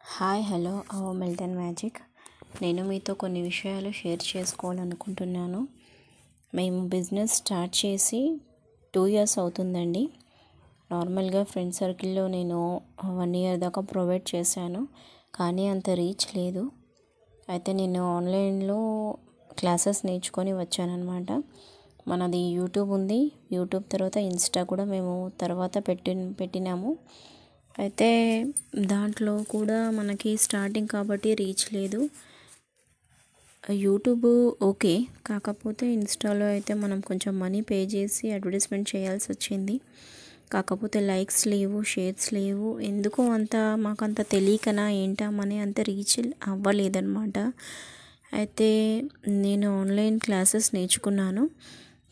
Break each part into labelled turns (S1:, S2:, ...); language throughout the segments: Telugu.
S1: Hi hello Milton magic. నేను మీతో కొన్ని విషయాలు షేర్ చేసుకోవాలనుకుంటున్నాను. మేము బిజినెస్ స్టార్ట్ చేసి 2 years అవుతుందండి. నార్మల్గా ఫ్రెండ్ సర్కిల్లో నేను 1 year దాకా ప్రొవైడ్ చేశాను, కానీ అంత రీచ్ లేదు. అయితే నేను ఆన్లైన్లో క్లాసెస్ నేర్చుకొని వచ్చానన్నమాట. మనది యూట్యూబ్ ఉంది, యూట్యూబ్ తర్వాత ఇన్స్టా కూడా మేము తర్వాత పెట్టినాము. అయితే దాంట్లో కూడా మనకి స్టార్టింగ్ కాబట్టి రీచ్ లేదు. యూట్యూబ్ ఓకే, కాకపోతే ఇన్స్టాలో అయితే మనం కొంచెం మనీ పే చేసి అడ్వర్టైజ్మెంట్ చేయాల్సి వచ్చింది. కాకపోతే లైక్స్ లేవు, షేర్స్ లేవు. ఎందుకో మాకంత తెలియకనా ఏంటామని అంత రీచ్ అవ్వలేదన్నమాట. అయితే నేను ఆన్లైన్ క్లాసెస్ నేర్చుకున్నాను,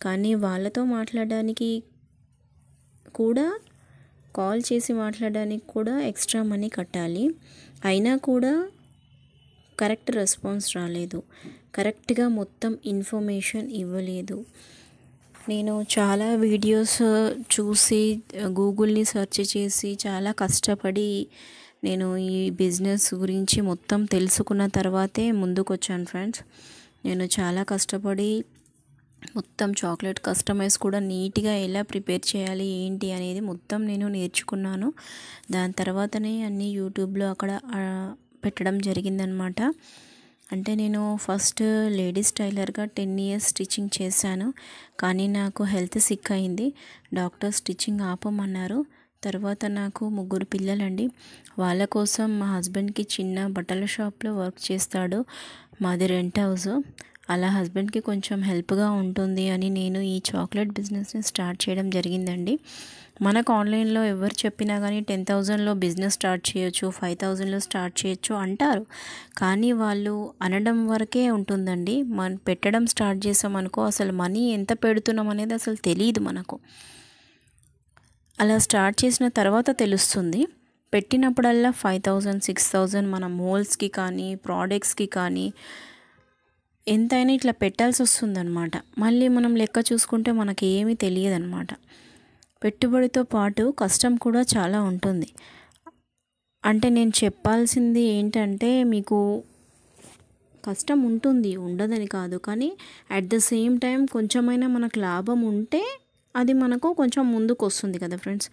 S1: కానీ వాళ్ళతో మాట్లాడడానికి కూడా, కాల్ చేసి మాట్లాడడానికి కూడా ఎక్స్ట్రా మనీ కట్టాలి. అయినా కూడా కరెక్ట్ రెస్పాన్స్ రాలేదు, కరెక్ట్గా మొత్తం ఇన్ఫర్మేషన్ ఇవ్వలేదు. నేను చాలా వీడియోస్ చూసి గూగుల్ని సెర్చ్ చేసి చాలా కష్టపడి నేను ఈ బిజినెస్ గురించి మొత్తం తెలుసుకున్న తర్వాతే ముందుకు వచ్చాను ఫ్రెండ్స్. నేను చాలా కష్టపడి మొత్తం చాక్లెట్ కస్టమైజ్ కూడా నీట్గా ఎలా ప్రిపేర్ చేయాలి ఏంటి అనేది మొత్తం నేను నేర్చుకున్నాను. దాని తర్వాతనే అన్నీ యూట్యూబ్లో అక్కడ పెట్టడం జరిగిందనమాట. అంటే నేను ఫస్ట్ లేడీస్ టైలర్గా 10 years స్టిచ్చింగ్ చేశాను, కానీ నాకు హెల్త్ సిక్ అయింది. డాక్టర్ స్టిచ్చింగ్ ఆపమన్నారు. తర్వాత నాకు 3 పిల్లలండి. వాళ్ళ కోసం మా హస్బెండ్కి చిన్న బట్టల షాప్లో వర్క్ చేస్తాడు, మాది రెంట్ హౌస్. అలా హస్బెండ్కి కొంచెం హెల్ప్గా ఉంటుంది అని నేను ఈ చాక్లెట్ బిజినెస్ని స్టార్ట్ చేయడం జరిగిందండి. మనకు ఆన్లైన్లో ఎవరు చెప్పినా కానీ 10,000లో బిజినెస్ స్టార్ట్ చేయొచ్చు, 5,000లో స్టార్ట్ చేయొచ్చు అంటారు, కానీ వాళ్ళు అనడం వరకే ఉంటుందండి. మనం పెట్టడం స్టార్ట్ చేసామనుకో అసలు మనీ ఎంత పెడుతున్నాం అనేది అసలు తెలియదు మనకు. అలా స్టార్ట్ చేసిన తర్వాత తెలుస్తుంది. పెట్టినప్పుడల్లా 5,000, 6,000 మన మోల్స్కి కానీ ప్రోడక్ట్స్కి కానీ ఎంతైనా ఇట్లా పెట్టాల్సి వస్తుందన్నమాట. మళ్ళీ మనం లెక్క చూసుకుంటే మనకి ఏమీ తెలియదన్నమాట. పెట్టుబడితో పాటు కష్టం కూడా చాలా ఉంటుంది. అంటే నేను చెప్పాల్సింది ఏంటంటే, మీకు కష్టం ఉంటుంది, ఉండదని కాదు, కానీ అట్ ద సేమ్ టైం కొంచెమైనా మనకు లాభం ఉంటే అది మనకు కొంచెం ముందుకు వస్తుంది కదా ఫ్రెండ్స్.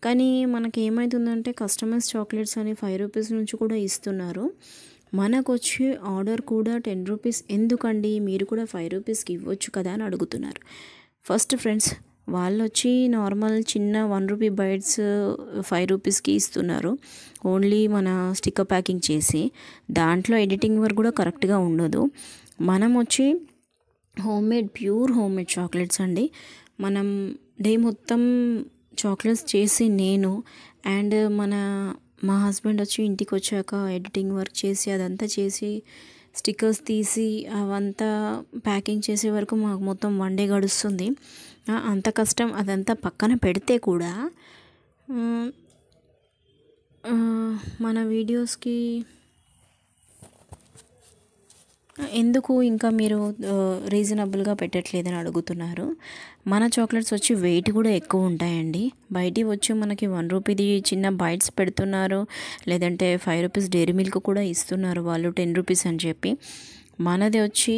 S1: కానీ మనకి ఏమవుతుందంటే కస్టమైజ్ చాక్లెట్స్ అని 5 rupees నుంచి కూడా ఇస్తున్నారు. మనకు వచ్చే ఆర్డర్ కూడా 10 rupees ఎందుకండి, మీరు కూడా 5 rupeesకి ఇవ్వచ్చు కదా అని అడుగుతున్నారు. ఫస్ట్ ఫ్రెండ్స్, వాళ్ళు వచ్చి నార్మల్ చిన్న 1 rupee బైట్స్ 5 rupeesకి ఇస్తున్నారు, ఓన్లీ మన స్టిక్కర్ ప్యాకింగ్ చేసి. దాంట్లో ఎడిటింగ్ వర్క్ కూడా కరెక్ట్గా ఉండదు. మనం వచ్చి ప్యూర్ హోమ్ మేడ్ చాక్లెట్స్ అండి. మనం డే మొత్తం చాక్లెట్స్ చేసి నేను అండ్ మా హస్బెండ్ వచ్చి ఇంటికి వచ్చాక ఎడిటింగ్ వర్క్ చేసి అదంతా చేసి స్టిక్కర్స్ తీసి అవంతా ప్యాకింగ్ చేసే వరకు మాకు మొత్తం 1 day గడుస్తుంది. అంత కష్టం అదంతా పక్కన పెడితే కూడా మన వీడియోస్కి ఎందుకు ఇంకా మీరు రీజనబుల్గా పెట్టట్లేదని అడుగుతున్నారు. మన చాక్లెట్స్ వచ్చి వెయిట్ కూడా ఎక్కువ ఉంటాయండి. బయటికి వచ్చి మనకి 1 రూపీది చిన్న బైట్స్ పెడుతున్నారు, లేదంటే 5 rupees డైరీ మిల్క్ కూడా ఇస్తున్నారు వాళ్ళు 10 rupees అని చెప్పి. మనది వచ్చి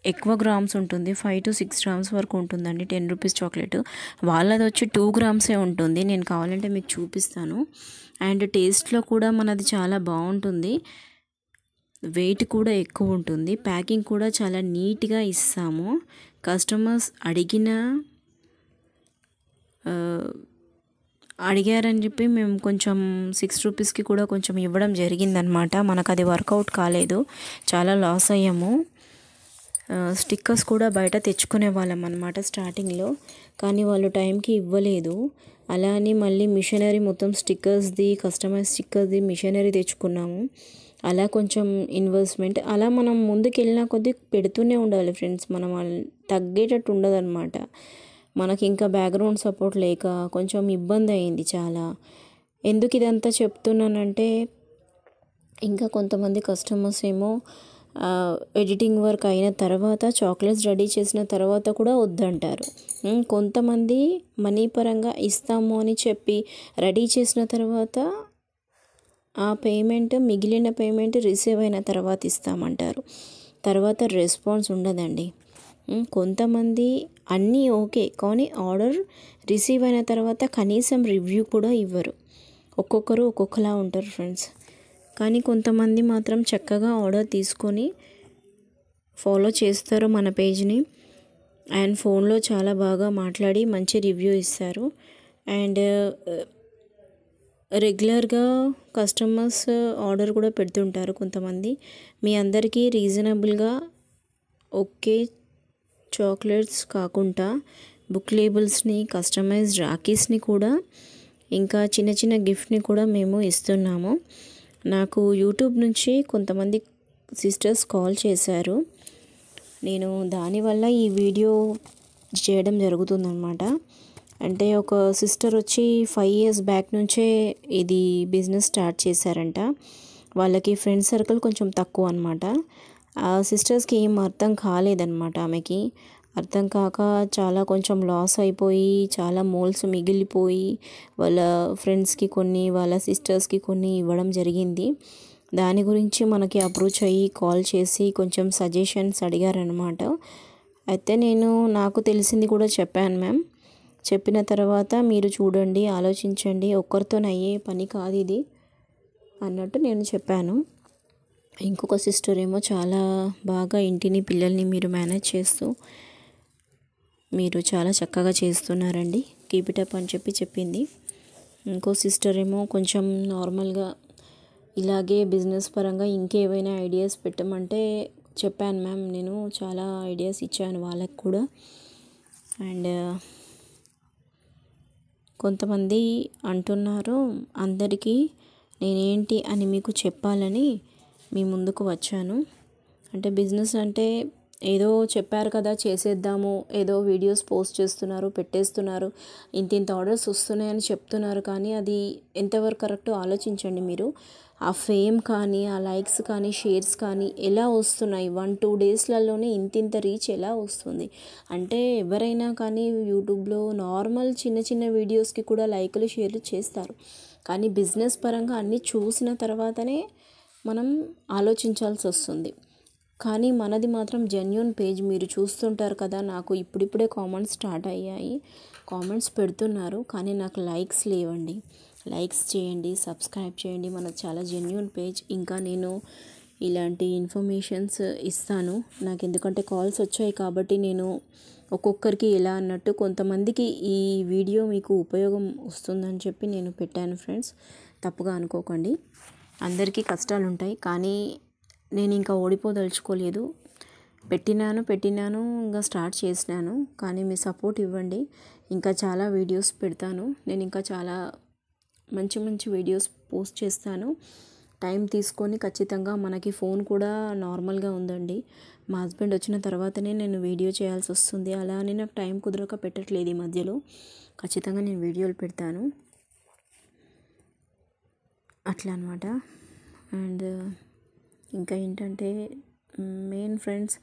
S1: ఎక్కువ గ్రామ్స్ ఉంటుంది, 5 to 6 grams వరకు ఉంటుందండి 10 rupees చాక్లెట్. వాళ్ళది వచ్చి 2 grams ఉంటుంది. నేను కావాలంటే మీకు చూపిస్తాను. అండ్ టేస్ట్లో కూడా మనది చాలా బాగుంటుంది, వెయిట్ కూడా ఎక్కువ ఉంటుంది, ప్యాకింగ్ కూడా చాలా నీట్గా ఇస్తాము. కస్టమర్స్ అడిగారని చెప్పి మేము కొంచెం 6 rupeesకి కూడా కొంచెం ఇవ్వడం జరిగిందనమాట. మనకు అది వర్కౌట్ కాలేదు, చాలా లాస్ అయ్యాము. స్టిక్కర్స్ కూడా బయట తెచ్చుకునే వాళ్ళం అనమాట స్టార్టింగ్లో, కానీ వాళ్ళు టైంకి ఇవ్వలేదు. అలా అని మళ్ళీ మిషనరీ మొత్తం స్టిక్కర్స్ది, కస్టమైజ్ స్టిక్కర్ది మిషనరీ తెచ్చుకున్నాము. అలా కొంచెం ఇన్వెస్ట్మెంట్, అలా మనం ముందుకు వెళ్ళిన కొద్దీ పెడుతూనే ఉండాలి ఫ్రెండ్స్. మనం తగ్గేటట్టు ఉండదన్నమాట. మనకి ఇంకా బ్యాక్గ్రౌండ్ సపోర్ట్ లేక కొంచెం ఇబ్బంది అయింది చాలా. ఎందుకు ఇదంతా చెప్తున్నానంటే, ఇంకా కొంతమంది కస్టమర్స్ ఏమో ఎడిటింగ్ వర్క్ అయిన తర్వాత చాక్లెట్స్ రెడీ చేసిన తర్వాత కూడా వద్దంటారు. కొంతమంది మనీ పరంగా ఇస్తాము అని చెప్పి రెడీ చేసిన తర్వాత ఆ పేమెంట్ మిగిలిన పేమెంట్ రిసీవ్ అయిన తర్వాత ఇస్తామంటారు. తర్వాత రెస్పాన్స్ ఉండదండి. కొంతమంది అన్నీ ఓకే, కానీ ఆర్డర్ రిసీవ్ అయిన తర్వాత కనీసం రివ్యూ కూడా ఇవ్వరు. ఒక్కొక్కరు ఒక్కొక్కలా ఉంటారు ఫ్రెండ్స్. కానీ కొంతమంది మాత్రం చక్కగా ఆర్డర్ తీసుకొని ఫాలో చేస్తారు మన పేజ్ని, అండ్ ఫోన్లో చాలా బాగా మాట్లాడి మంచి రివ్యూ ఇస్తారు. అండ్ రెగ్యులర్గా కస్టమర్స్ ఆర్డర్ కూడా పెడుతుంటారు కొంతమంది. మీ అందరికీ రీజనబుల్గా ఓకే చాక్లెట్స్ కాకుండా బుక్ లేబుల్స్ని, కస్టమైజ్డ్ రాఖీస్ని కూడా, ఇంకా చిన్న చిన్న గిఫ్ట్ని కూడా మేము ఇస్తున్నాము. నాకు యూట్యూబ్ నుంచి కొంతమంది సిస్టర్స్ కాల్ చేశారు. నేను దానివల్ల ఈ వీడియో చేయడం జరుగుతుందన్నమాట. అంటే ఒక సిస్టర్ వచ్చి 5 years బ్యాక్ నుంచే ఇది బిజినెస్ స్టార్ట్ చేశారంట. వాళ్ళకి ఫ్రెండ్ సర్కిల్ కొంచెం తక్కువ అనమాట. ఆ సిస్టర్స్కి ఏం అర్థం కాలేదన్నమాట. ఆమెకి అర్థం కాక చాలా కొంచెం లాస్ అయిపోయి, చాలా మోల్స్ మిగిలిపోయి వాళ్ళ ఫ్రెండ్స్కి కొన్ని, వాళ్ళ సిస్టర్స్కి కొన్ని ఇవ్వడం జరిగింది. దాని గురించి మనకి అప్రోచ్ అయ్యి కాల్ చేసి కొంచెం సజెషన్స్ అడిగారనమాట. అయితే నేను నాకు తెలిసింది కూడా చెప్పాను మ్యామ్. చెప్పిన తర్వాత మీరు చూడండి, ఆలోచించండి, ఒక్కరితోనయ్యే పని కాదు ఇది అన్నట్టు నేను చెప్పాను. ఇంకొక సిస్టర్ ఏమో చాలా బాగా ఇంటిని, పిల్లల్ని మీరు మేనేజ్ చేస్తూ మీరు చాలా చక్కగా చేస్తున్నారండి, కీప్ ఇట్ అప్ అని చెప్పింది. ఇంకో సిస్టర్ ఏమో కొంచెం నార్మల్గా ఇలాగే బిజినెస్ పరంగా ఇంకేమైనా ఐడియాస్ పెట్టమంటే చెప్పాను మ్యామ్. నేను చాలా ఐడియాస్ ఇచ్చాను వాళ్ళకు కూడా. అండ్ కొంతమంది అంటున్నారు, అందరికీ నేనేంటి అని మీకు చెప్పాలని మీ ముందుకు వచ్చాను. అంటే బిజినెస్ అంటే ఏదో చెప్పారు కదా చేసేద్దాము, ఏదో వీడియోస్ పోస్ట్ చేస్తున్నారు, పెట్టేస్తున్నారు, ఇంత ఆర్డర్స్ వస్తున్నాయని చెప్తున్నారు, కానీ అది ఎంతవరకు కరెక్టో ఆలోచించండి మీరు. ఆ ఫేమ్ కానీ, ఆ లైక్స్ కానీ, షేర్స్ కానీ ఎలా వస్తున్నాయి? 1-2 డేస్లలోనే ఇంత రీచ్ ఎలా వస్తుంది? అంటే ఎవరైనా కానీ యూట్యూబ్లో నార్మల్ చిన్న చిన్న వీడియోస్కి కూడా లైకులు, షేర్లు చేస్తారు. కానీ బిజినెస్ పరంగా అన్నీ చూసిన తర్వాతనే మనం ఆలోచించాల్సి వస్తుంది. కానీ మనది మాత్రం జెన్యూన్ పేజ్. మీరు చూస్తుంటారు కదా, నాకు ఇప్పుడిప్పుడే కామెంట్స్ స్టార్ట్ అయ్యాయి, కామెంట్స్ పెడుతున్నారు, కానీ నాకు లైక్స్ లేవండి. లైక్స్ చేయండి, సబ్స్క్రైబ్ చేయండి, మనకు చాలా జెన్యూన్ పేజ్. ఇంకా నేను ఇలాంటి ఇన్ఫర్మేషన్స్ ఇస్తాను నాకు, ఎందుకంటే కాల్స్ వచ్చాయి కాబట్టి నేను ఒక్కొక్కరికి ఎలా అన్నట్టు, కొంతమందికి ఈ వీడియో మీకు ఉపయోగం వస్తుందని చెప్పి నేను పెట్టాను ఫ్రెండ్స్. తప్పుగా అనుకోకండి, అందరికీ కష్టాలు ఉంటాయి, కానీ నేను ఇంకా ఓడిపోదలుచుకోలేదు. పెట్టినాను ఇంకా స్టార్ట్ చేసినాను, కానీ మీ సపోర్ట్ ఇవ్వండి. ఇంకా చాలా వీడియోస్ పెడతాను నేను, ఇంకా చాలా మంచి మంచి వీడియోస్ పోస్ట్ చేస్తాను. టైం తీసుకొని ఖచ్చితంగా. మనకి ఫోన్ కూడా నార్మల్గా ఉందండి. మా హస్బెండ్ వచ్చిన తర్వాతనే నేను వీడియో చేయాల్సి వస్తుంది. అలా అని నాకు టైం కుదరక పెట్టట్లేదు ఈ మధ్యలో. ఖచ్చితంగా నేను వీడియోలు పెడతాను అట్లా అనమాట. అండ్ ఇంకా ఏంటంటే మెయిన్ ఫ్రెండ్స్,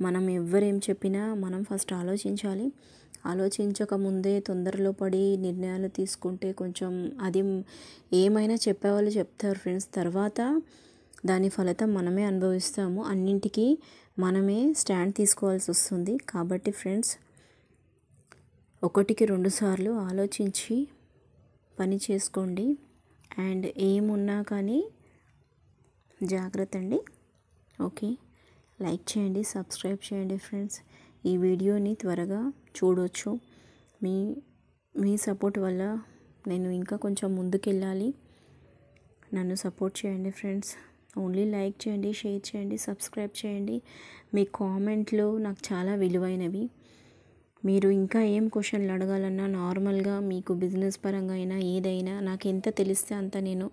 S1: మనం ఎవ్వరేం చెప్పినా మనం ఫస్ట్ ఆలోచించాలి. ఆలోచించక ముందే తొందరలో పడి నిర్ణయాలు తీసుకుంటే కొంచెం అది ఏమైనా చెప్పేవాళ్ళు చెప్తారు ఫ్రెండ్స్, తర్వాత దాని ఫలితం మనమే అనుభవిస్తాము. అన్నింటికీ మనమే స్టాండ్ తీసుకోవాల్సి వస్తుంది. కాబట్టి ఫ్రెండ్స్, 1కి 2 సార్లు ఆలోచించి పని చేసుకోండి. అండ్ ఏమున్నా కానీ జాగ్రత్త అండి. ఓకే, లైక్ చేయండి, సబ్స్క్రైబ్ చేయండి ఫ్రెండ్స్. ఈ వీడియోని త్వరగా చూడొచ్చు. మీ సపోర్ట్ వల్ల నేను ఇంకా కొంచెం ముందుకెళ్ళాలి. నన్ను సపోర్ట్ చేయండి ఫ్రెండ్స్. ఓన్లీ లైక్ చేయండి, షేర్ చేయండి, సబ్స్క్రైబ్ చేయండి. మీ కామెంట్లు నాకు చాలా విలువైనవి. మీరు ఇంకా ఏం క్వశ్చన్లు అడగాలన్నా, నార్మల్గా మీకు బిజినెస్ పరంగా అయినా ఏదైనా నాకు ఎంత తెలిస్తే అంత నేను